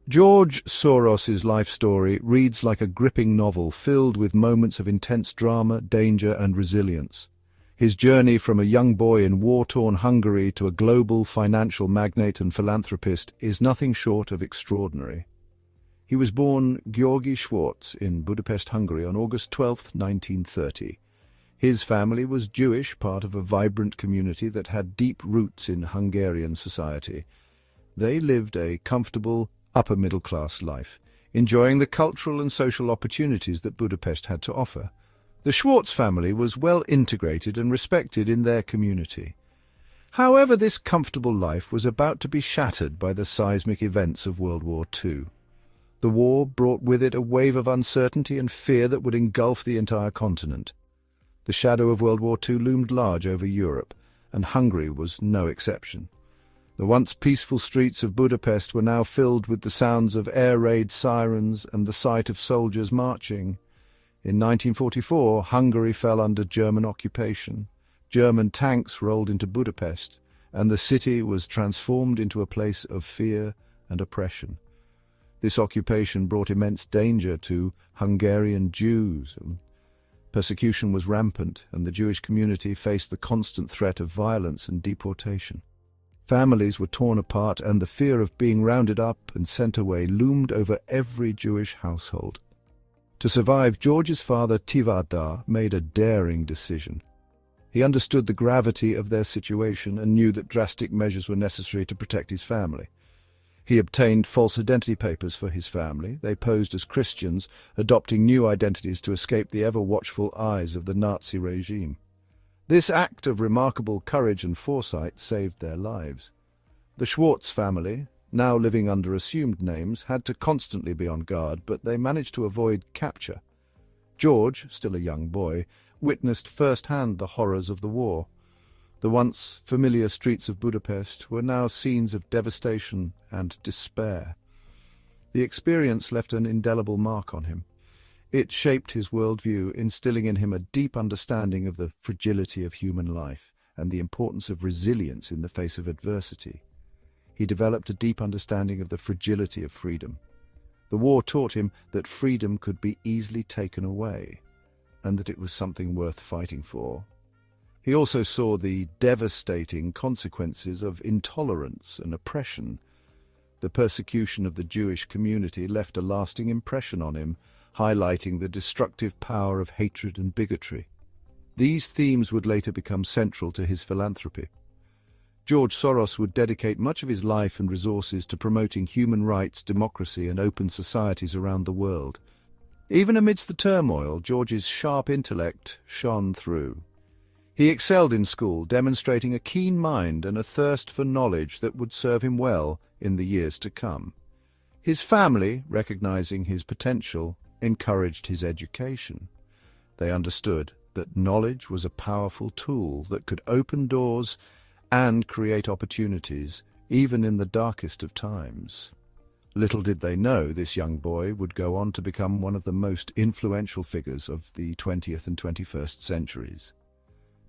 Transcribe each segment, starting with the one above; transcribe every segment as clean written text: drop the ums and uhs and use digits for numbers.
George Soros's life story reads like a gripping novel filled with moments of intense drama, danger, and resilience. His journey from a young boy in war-torn Hungary to a global financial magnate and philanthropist is nothing short of extraordinary. He was born György Schwarz in Budapest, Hungary on August 12, 1930. His family was Jewish, part of a vibrant community that had deep roots in Hungarian society. They lived a comfortable, upper-middle-class life, enjoying the cultural and social opportunities that Budapest had to offer. The Schwarz family was well integrated and respected in their community. However, this comfortable life was about to be shattered by the seismic events of World War II. The war brought with it a wave of uncertainty and fear that would engulf the entire continent. The shadow of World War II loomed large over Europe, and Hungary was no exception. The once peaceful streets of Budapest were now filled with the sounds of air raid sirens and the sight of soldiers marching. In 1944, Hungary fell under German occupation. German tanks rolled into Budapest, and the city was transformed into a place of fear and oppression. This occupation brought immense danger to Hungarian Jews. Persecution was rampant, and the Jewish community faced the constant threat of violence and deportation. Families were torn apart, and the fear of being rounded up and sent away loomed over every Jewish household. To survive, George's father, Tivadar, made a daring decision. He understood the gravity of their situation and knew that drastic measures were necessary to protect his family. He obtained false identity papers for his family. They posed as Christians, adopting new identities to escape the ever-watchful eyes of the Nazi regime. This act of remarkable courage and foresight saved their lives. The Schwarz family, now living under assumed names, had to constantly be on guard, but they managed to avoid capture. George, still a young boy, witnessed firsthand the horrors of the war. The once familiar streets of Budapest were now scenes of devastation and despair. The experience left an indelible mark on him. It shaped his worldview, instilling in him a deep understanding of the fragility of human life and the importance of resilience in the face of adversity. He developed a deep understanding of the fragility of freedom. The war taught him that freedom could be easily taken away, and that it was something worth fighting for. He also saw the devastating consequences of intolerance and oppression. The persecution of the Jewish community left a lasting impression on him, highlighting the destructive power of hatred and bigotry. These themes would later become central to his philanthropy. George Soros would dedicate much of his life and resources to promoting human rights, democracy, and open societies around the world. Even amidst the turmoil, George's sharp intellect shone through. He excelled in school, demonstrating a keen mind and a thirst for knowledge that would serve him well in the years to come. His family, recognizing his potential, encouraged his education. They understood that knowledge was a powerful tool that could open doors and create opportunities, even in the darkest of times. Little did they know this young boy would go on to become one of the most influential figures of the 20th and 21st centuries.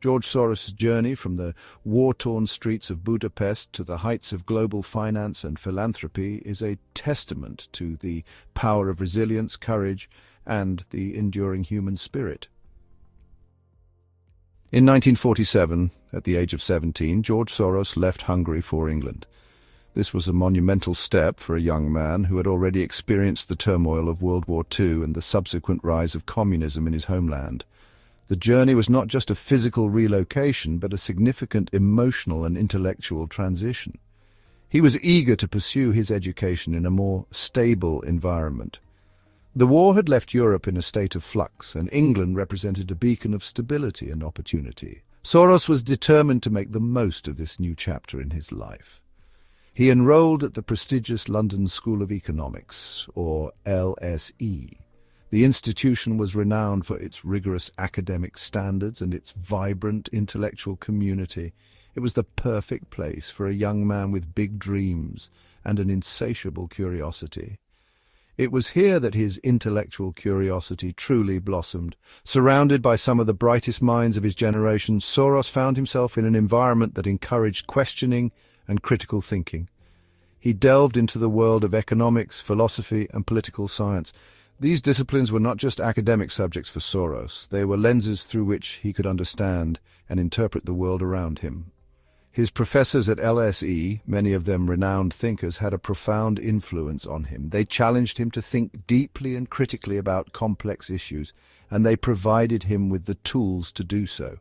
George Soros' journey from the war-torn streets of Budapest to the heights of global finance and philanthropy is a testament to the power of resilience, courage, and the enduring human spirit. In 1947, at the age of 17, George Soros left Hungary for England. This was a monumental step for a young man who had already experienced the turmoil of World War II and the subsequent rise of communism in his homeland. The journey was not just a physical relocation, but a significant emotional and intellectual transition. He was eager to pursue his education in a more stable environment. The war had left Europe in a state of flux, and England represented a beacon of stability and opportunity. Soros was determined to make the most of this new chapter in his life. He enrolled at the prestigious London School of Economics, or LSE. The institution was renowned for its rigorous academic standards and its vibrant intellectual community. It was the perfect place for a young man with big dreams and an insatiable curiosity. It was here that his intellectual curiosity truly blossomed. Surrounded by some of the brightest minds of his generation, Soros found himself in an environment that encouraged questioning and critical thinking. He delved into the world of economics, philosophy, and political science. These disciplines were not just academic subjects for Soros, they were lenses through which he could understand and interpret the world around him. His professors at LSE, many of them renowned thinkers, had a profound influence on him. They challenged him to think deeply and critically about complex issues, and they provided him with the tools to do so.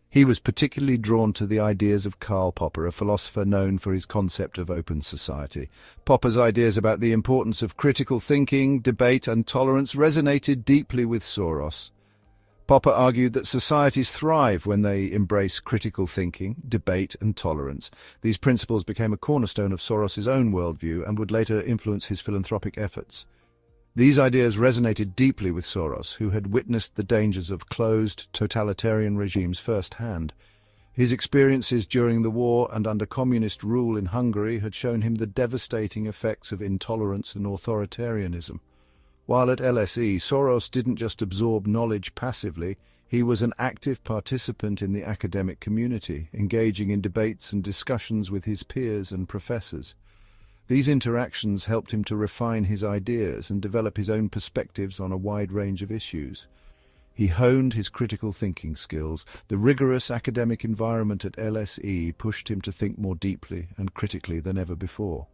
He was particularly drawn to the ideas of Karl Popper, a philosopher known for his concept of open society. Popper's ideas about the importance of critical thinking, debate, and tolerance resonated deeply with Soros. Popper argued that societies thrive when they embrace critical thinking, debate, and tolerance. These principles became a cornerstone of Soros's own worldview and would later influence his philanthropic efforts. These ideas resonated deeply with Soros, who had witnessed the dangers of closed, totalitarian regimes firsthand. His experiences during the war and under communist rule in Hungary had shown him the devastating effects of intolerance and authoritarianism. While at LSE, Soros didn't just absorb knowledge passively, he was an active participant in the academic community, engaging in debates and discussions with his peers and professors. These interactions helped him to refine his ideas and develop his own perspectives on a wide range of issues. He honed his critical thinking skills. The rigorous academic environment at LSE pushed him to think more deeply and critically than ever before.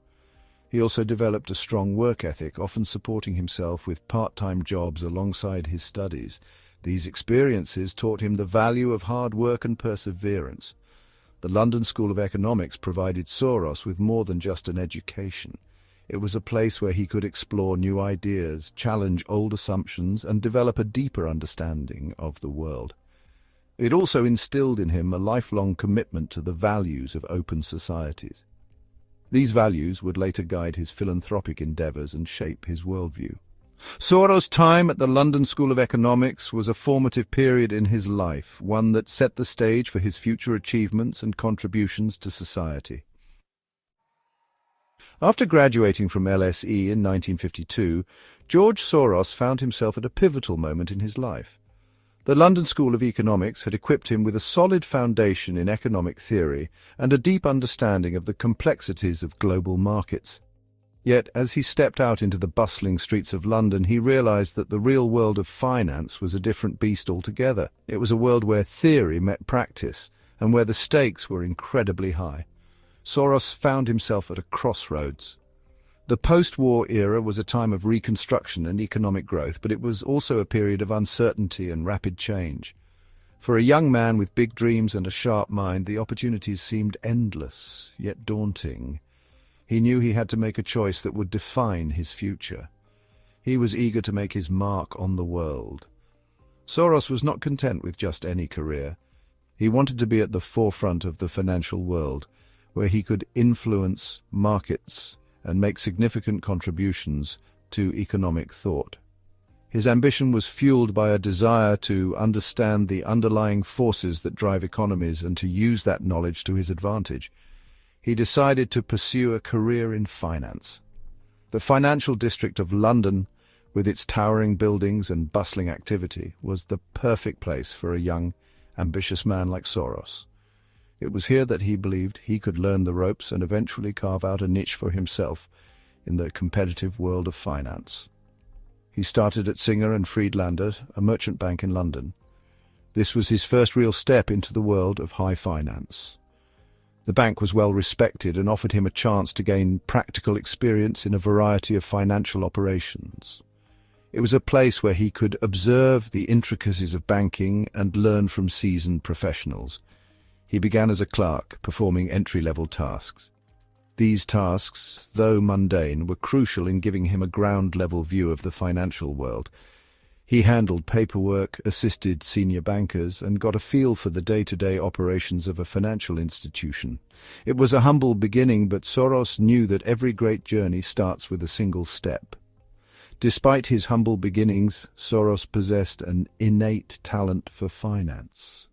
He also developed a strong work ethic, often supporting himself with part-time jobs alongside his studies. These experiences taught him the value of hard work and perseverance. The London School of Economics provided Soros with more than just an education. It was a place where he could explore new ideas, challenge old assumptions, and develop a deeper understanding of the world. It also instilled in him a lifelong commitment to the values of open societies. These values would later guide his philanthropic endeavours and shape his worldview. Soros' time at the London School of Economics was a formative period in his life, one that set the stage for his future achievements and contributions to society. After graduating from LSE in 1952, George Soros found himself at a pivotal moment in his life. The London School of Economics had equipped him with a solid foundation in economic theory and a deep understanding of the complexities of global markets. Yet, as he stepped out into the bustling streets of London, he realized that the real world of finance was a different beast altogether. It was a world where theory met practice, and where the stakes were incredibly high. Soros found himself at a crossroads. The post-war era was a time of reconstruction and economic growth, but it was also a period of uncertainty and rapid change. For a young man with big dreams and a sharp mind, the opportunities seemed endless, yet daunting. He knew he had to make a choice that would define his future. He was eager to make his mark on the world. Soros was not content with just any career. He wanted to be at the forefront of the financial world, where he could influence markets and make significant contributions to economic thought. His ambition was fueled by a desire to understand the underlying forces that drive economies and to use that knowledge to his advantage. He decided to pursue a career in finance. The financial district of London, with its towering buildings and bustling activity, was the perfect place for a young, ambitious man like Soros. It was here that he believed he could learn the ropes and eventually carve out a niche for himself in the competitive world of finance. He started at Singer and Friedlander, a merchant bank in London. This was his first real step into the world of high finance. The bank was well respected and offered him a chance to gain practical experience in a variety of financial operations. It was a place where he could observe the intricacies of banking and learn from seasoned professionals. He began as a clerk, performing entry-level tasks. These tasks, though mundane, were crucial in giving him a ground-level view of the financial world. He handled paperwork, assisted senior bankers, and got a feel for the day-to-day operations of a financial institution. It was a humble beginning, but Soros knew that every great journey starts with a single step. Despite his humble beginnings, Soros possessed an innate talent for finance.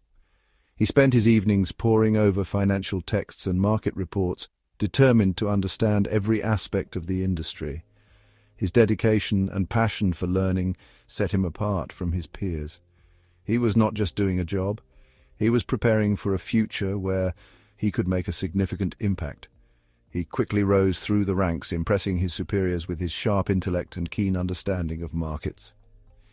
He spent his evenings poring over financial texts and market reports, determined to understand every aspect of the industry. His dedication and passion for learning set him apart from his peers. He was not just doing a job, he was preparing for a future where he could make a significant impact. He quickly rose through the ranks, impressing his superiors with his sharp intellect and keen understanding of markets.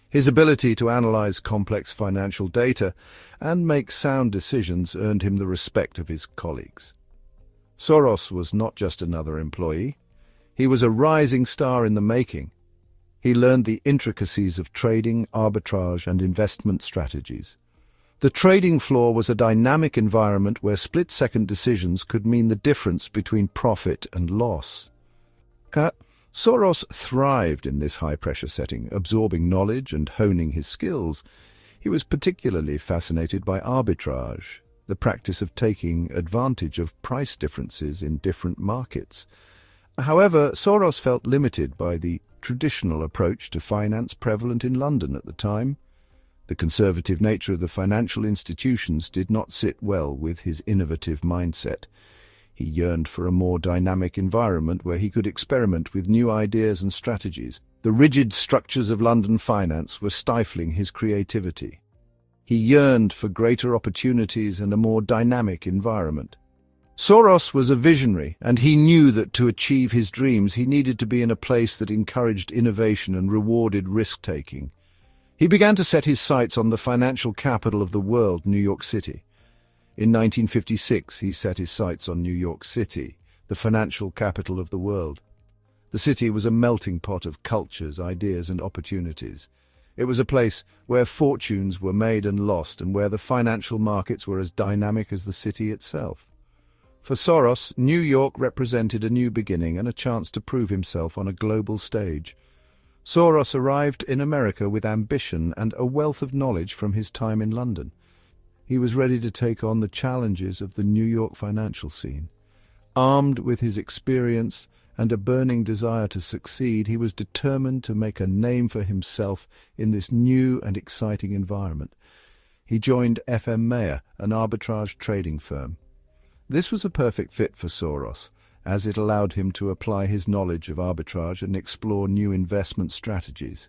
His ability to analyze complex financial data and make sound decisions earned him the respect of his colleagues. Soros was not just another employee. He was a rising star in the making. He learned the intricacies of trading, arbitrage, and investment strategies. The trading floor was a dynamic environment where split-second decisions could mean the difference between profit and loss. Soros thrived in this high-pressure setting, absorbing knowledge and honing his skills. He was particularly fascinated by arbitrage, the practice of taking advantage of price differences in different markets. However, Soros felt limited by the traditional approach to finance prevalent in London at the time. The conservative nature of the financial institutions did not sit well with his innovative mindset. He yearned for a more dynamic environment where he could experiment with new ideas and strategies. The rigid structures of London finance were stifling his creativity. He yearned for greater opportunities and a more dynamic environment. Soros was a visionary, and he knew that to achieve his dreams he needed to be in a place that encouraged innovation and rewarded risk-taking. He began to set his sights on the financial capital of the world, New York City. In 1956, he set his sights on New York City, the financial capital of the world. The city was a melting pot of cultures, ideas, and opportunities. It was a place where fortunes were made and lost, and where the financial markets were as dynamic as the city itself. For Soros, New York represented a new beginning and a chance to prove himself on a global stage. Soros arrived in America with ambition and a wealth of knowledge from his time in London. He was ready to take on the challenges of the New York financial scene. Armed with his experience and a burning desire to succeed, he was determined to make a name for himself in this new and exciting environment. He joined FM Mayer, an arbitrage trading firm. This was a perfect fit for Soros, as it allowed him to apply his knowledge of arbitrage and explore new investment strategies.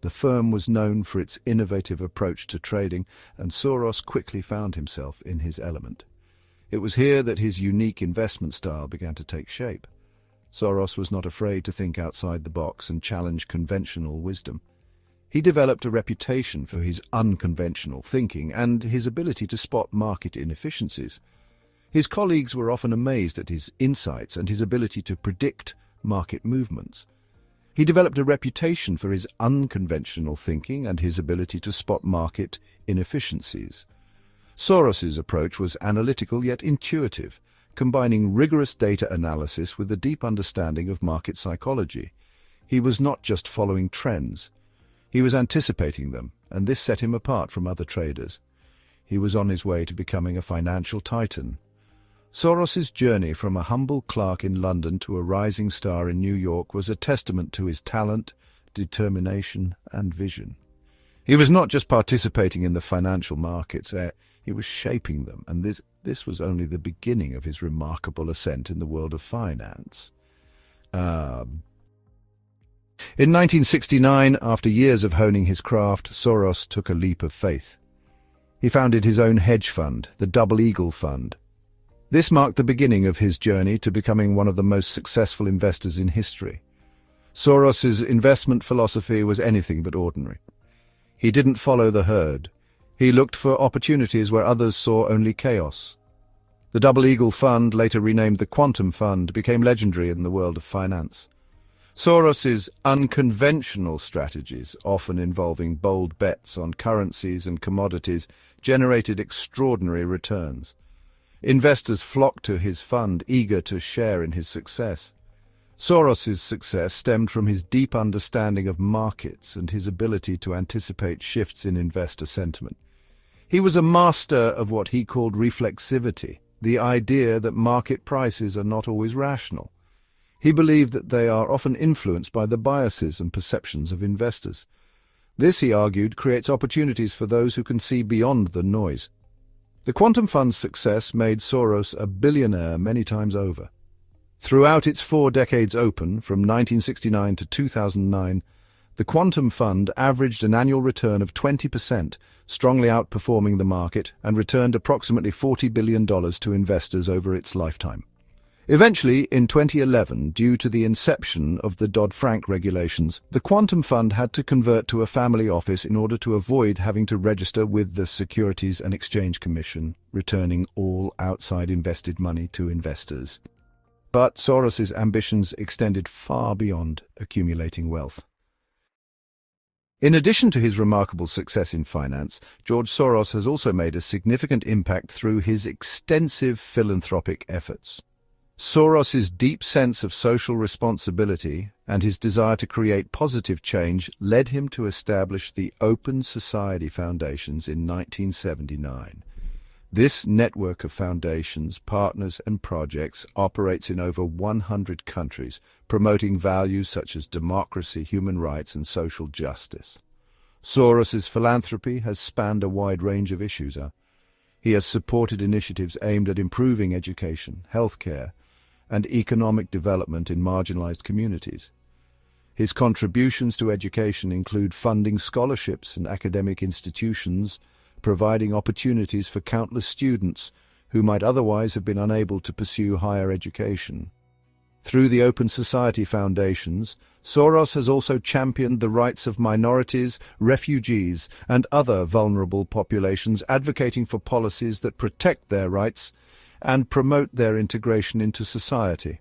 The firm was known for its innovative approach to trading, and Soros quickly found himself in his element. It was here that his unique investment style began to take shape. Soros was not afraid to think outside the box and challenge conventional wisdom. He developed a reputation for his unconventional thinking and his ability to spot market inefficiencies. His colleagues were often amazed at his insights and his ability to predict market movements. He developed a reputation for his unconventional thinking and his ability to spot market inefficiencies. Soros's approach was analytical yet intuitive, combining rigorous data analysis with a deep understanding of market psychology. He was not just following trends. He was anticipating them, and this set him apart from other traders. He was on his way to becoming a financial titan. Soros's journey from a humble clerk in London to a rising star in New York was a testament to his talent, determination, and vision. He was not just participating in the financial markets, he was shaping them, and this was only the beginning of his remarkable ascent in the world of finance. In 1969, after years of honing his craft, Soros took a leap of faith. He founded his own hedge fund, the WWII Fund. This marked the beginning of his journey to becoming one of the most successful investors in history. Soros's investment philosophy was anything but ordinary. He didn't follow the herd. He looked for opportunities where others saw only chaos. The WWII Fund, later renamed the Quantum Fund, became legendary in the world of finance. Soros's unconventional strategies, often involving bold bets on currencies and commodities, generated extraordinary returns. Investors flocked to his fund, eager to share in his success. Soros's success stemmed from his deep understanding of markets and his ability to anticipate shifts in investor sentiment. He was a master of what he called reflexivity, the idea that market prices are not always rational. He believed that they are often influenced by the biases and perceptions of investors. This, he argued, creates opportunities for those who can see beyond the noise. The Quantum Fund's success made Soros a billionaire many times over. Throughout its 4 decades open, from 1969 to 2009, the Quantum Fund averaged an annual return of 20%, strongly outperforming the market, and returned approximately $40 billion to investors over its lifetime. Eventually, in 2011, due to the inception of the Dodd-Frank regulations, the Quantum Fund had to convert to a family office in order to avoid having to register with the Securities and Exchange Commission, returning all outside invested money to investors. But Soros's ambitions extended far beyond accumulating wealth. In addition to his remarkable success in finance, George Soros has also made a significant impact through his extensive philanthropic efforts. Soros's deep sense of social responsibility and his desire to create positive change led him to establish the Open Society Foundations in 1979. This network of foundations, partners and projects operates in over 100 countries, promoting values such as democracy, human rights and social justice. Soros's philanthropy has spanned a wide range of issues. He has supported initiatives aimed at improving education, healthcare, and economic development in marginalized communities. His contributions to education include funding scholarships and academic institutions, providing opportunities for countless students who might otherwise have been unable to pursue higher education. Through the Open Society Foundations, Soros has also championed the rights of minorities, refugees, and other vulnerable populations, advocating for policies that protect their rights and promote their integration into society.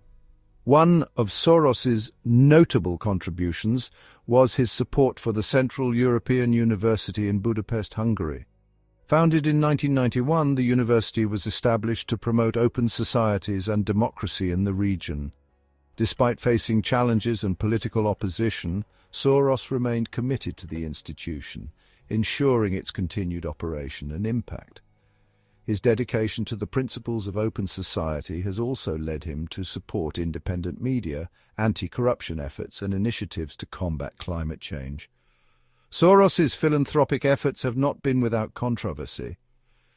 One of Soros's notable contributions was his support for the Central European University in Budapest, Hungary. Founded in 1991, the university was established to promote open societies and democracy in the region. Despite facing challenges and political opposition, Soros remained committed to the institution, ensuring its continued operation and impact. His dedication to the principles of open society has also led him to support independent media, anti-corruption efforts, and initiatives to combat climate change. Soros's philanthropic efforts have not been without controversy.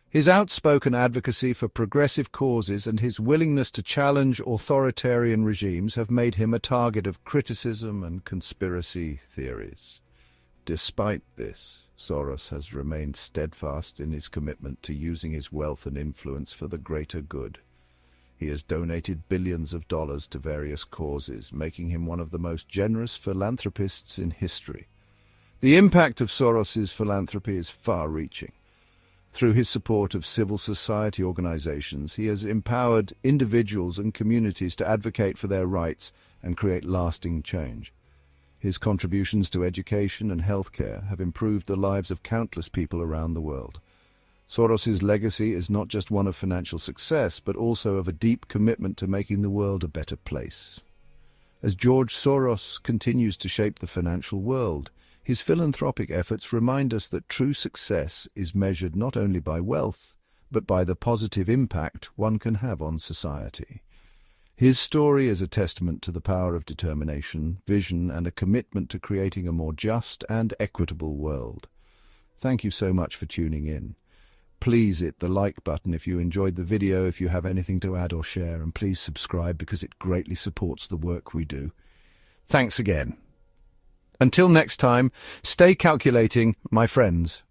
His outspoken advocacy for progressive causes and his willingness to challenge authoritarian regimes have made him a target of criticism and conspiracy theories. Despite this, Soros has remained steadfast in his commitment to using his wealth and influence for the greater good. He has donated billions of dollars to various causes, making him one of the most generous philanthropists in history. The impact of Soros's philanthropy is far-reaching. Through his support of civil society organizations, he has empowered individuals and communities to advocate for their rights and create lasting change. His contributions to education and healthcare have improved the lives of countless people around the world. Soros's legacy is not just one of financial success, but also of a deep commitment to making the world a better place. As George Soros continues to shape the financial world, his philanthropic efforts remind us that true success is measured not only by wealth, but by the positive impact one can have on society. His story is a testament to the power of determination, vision, and a commitment to creating a more just and equitable world. Thank you so much for tuning in. Please hit the like button if you enjoyed the video, if you have anything to add or share, and please subscribe because it greatly supports the work we do. Thanks again. Until next time, stay calculating, my friends.